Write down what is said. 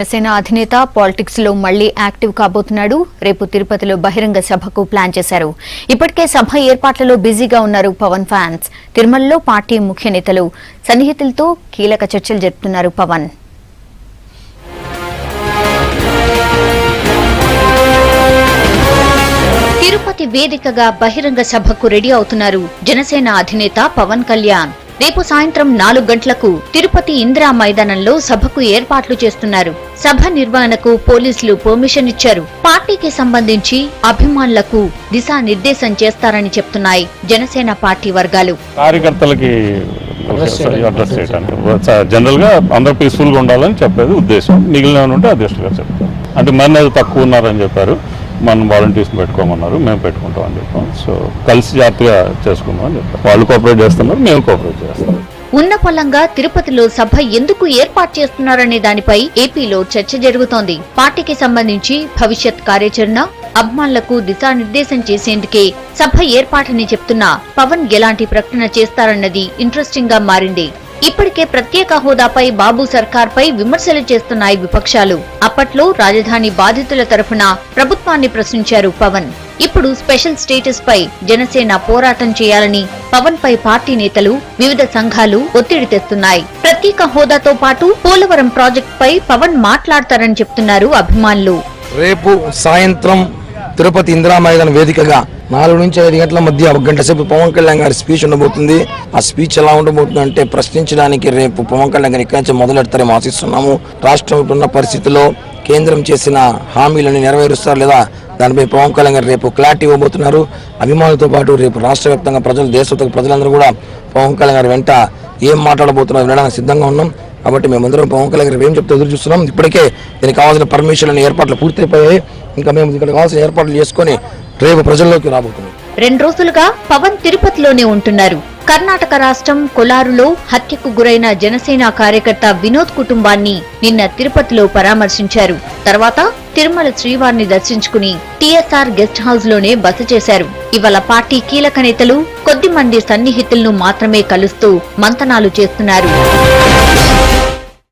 జనసేన అధినేత పాలిటిక్స్ లో మళ్లీ యాక్టివ్ కాబోతున్నాడు. రేపు తిరుపతిలో బహిరంగ సభకు ప్లాన్ చేశారు. ఇప్పటికే సభ ఏర్పాట్లలో బిజీగా ఉన్నారు పవన్ ఫ్యాన్స్. తిరుమలలో పార్టీ ముఖ్య నేతలు సన్నిహితులతో కీలక చర్చలు జరుపుతున్నారు పవన్. తిరుపతి వేదికగా బహిరంగ సభకు రెడీ అవుతున్నారు జనసేన అధినేత పవన్ కళ్యాణ్. రేపు సాయంత్రం 4 గంటలకు తిరుపతి ఇందిరా మైదానంలో సభకు ఏర్పాట్లు చేస్తున్నారు. సభ నిర్వహణకు పోలీసులు పర్మిషన్ ఇచ్చారు. పార్టీకి సంబంధించి అభిమానులకు దిశానిర్దేశం చేస్తారని చెప్తున్నాయి జనసేన పార్టీ వర్గాలు. కార్యకర్తలకి అడ్రస్ చేయడానికి జనరల్ గా అందరూ పీస్ఫుల్ గా ఉండాలని చెప్పేది ఉద్దేశం. మిగిలిన ఉంటే అధ్యక్షులుగా చెప్తారు. అంటే మన తక్కువ ఉన్నారని చెప్పారు, మనం వాలంటీర్స్ పెట్టుకోమన్నారు, మేము పెట్టుకుంటాం అని చెప్పాం. సో కలిసి జాగ్రత్తగా చేసుకుందాం అని చెప్పారు. వాళ్ళు కోఆపరేట్ చేస్తున్నారు, మేము కోఆపరేట్ చేస్తాం. ఉన్నపల్లంగా తిరుపతిలో సభ ఎందుకు ఏర్పాటు చేస్తున్నారనే దానిపై ఏపీలో చర్చ జరుగుతోంది. పార్టీకి సంబంధించి భవిష్యత్ కార్యాచరణ, అభిమానులకు దిశానిర్దేశం చేసేందుకే సభ ఏర్పాటని చెప్తున్నా పవన్ ఎలాంటి ప్రకటన చేస్తారన్నది ఇంట్రెస్టింగ్ గా మారింది. ఇప్పటికే ప్రత్యేక హోదాపై బాబు సర్కార్పై విమర్శలు చేస్తున్నాయి విపక్షాలు. అప్పట్లో రాజధాని బాధితుల తరఫున ప్రభుత్వాన్ని ప్రశ్నించారు పవన్. ఇప్పుడు స్పెషల్ స్టేటస్ పై జనసేన పోరాటం చేయాలని పవన్ పై పార్టీ నేతలు, వివిధ సంఘాలు ఒత్తిడి తెస్తున్నాయి. ప్రత్యేక హోదాతో పాటు పోలవరం ప్రాజెక్టు పై పవన్ మాట్లాడతారని చెప్తున్నారు అభిమానులు. రేపు సాయంత్రం తిరుపతి ఇందిరా మైదాన వేదికగా 4 నుంచి 5 గంటల మధ్య 1 గంట సేపు పవన్ కళ్యాణ్ గారి స్పీచ్ ఉండబోతుంది. ఆ స్పీచ్ ఎలా ఉండబోతుంది అంటే ప్రశ్నించడానికి రేపు పవన్ కళ్యాణ్ గారు ఇక్కడి నుంచి మొదలెడతారేమో ఆశిస్తున్నాము. రాష్ట్రం ఉన్న పరిస్థితిలో కేంద్రం చేసిన హామీలను నెరవేరుస్తారు లేదా దానిపై పవన్ కళ్యాణ్ గారు రేపు క్లారిటీ ఇవ్వబోతున్నారు. అభిమానులతో పాటు రేపు రాష్ట్ర వ్యాప్తంగా ప్రజలు, దేశవ్యాప్తంగా ప్రజలందరూ కూడా పవన్ కళ్యాణ్ గారి వెంట ఏం మాట్లాడబోతున్నారో వినడానికి సిద్ధంగా ఉన్నాం. కాబట్టి మేమందరం పవన్ కళ్యాణ్ గారు ఏం చెప్తే ఎదురు చూస్తున్నాం. ఇప్పటికే దీనికి కావాల్సిన పర్మిషన్లు, ఏర్పాట్లు పూర్తయిపోయాయి. ఇంకా మేము ఇక్కడ కావాల్సిన ఏర్పాట్లు చేసుకుని రేపు ప్రజల్లోకి రాబోతున్నాం. 2 రోజులుగా పవన్ తిరుపతిలోనే ఉంటున్నారు. కర్ణాటక రాష్ట్రం కొలారులో హత్యకు గురైన జనసేన కార్యకర్త వినోద్ కుటుంబాన్ని నిన్న తిరుపతిలో పరామర్శించారు. తర్వాత తిరుమల శ్రీవారిని దర్శించుకుని టీఎస్ఆర్ గెస్ట్ హౌస్ లోనే బస చేశారు. ఇవాళ పార్టీ కీలక నేతలు కొద్ది మంది సన్నిహితులను మాత్రమే కలుస్తూ మంతనాలు చేస్తున్నారు.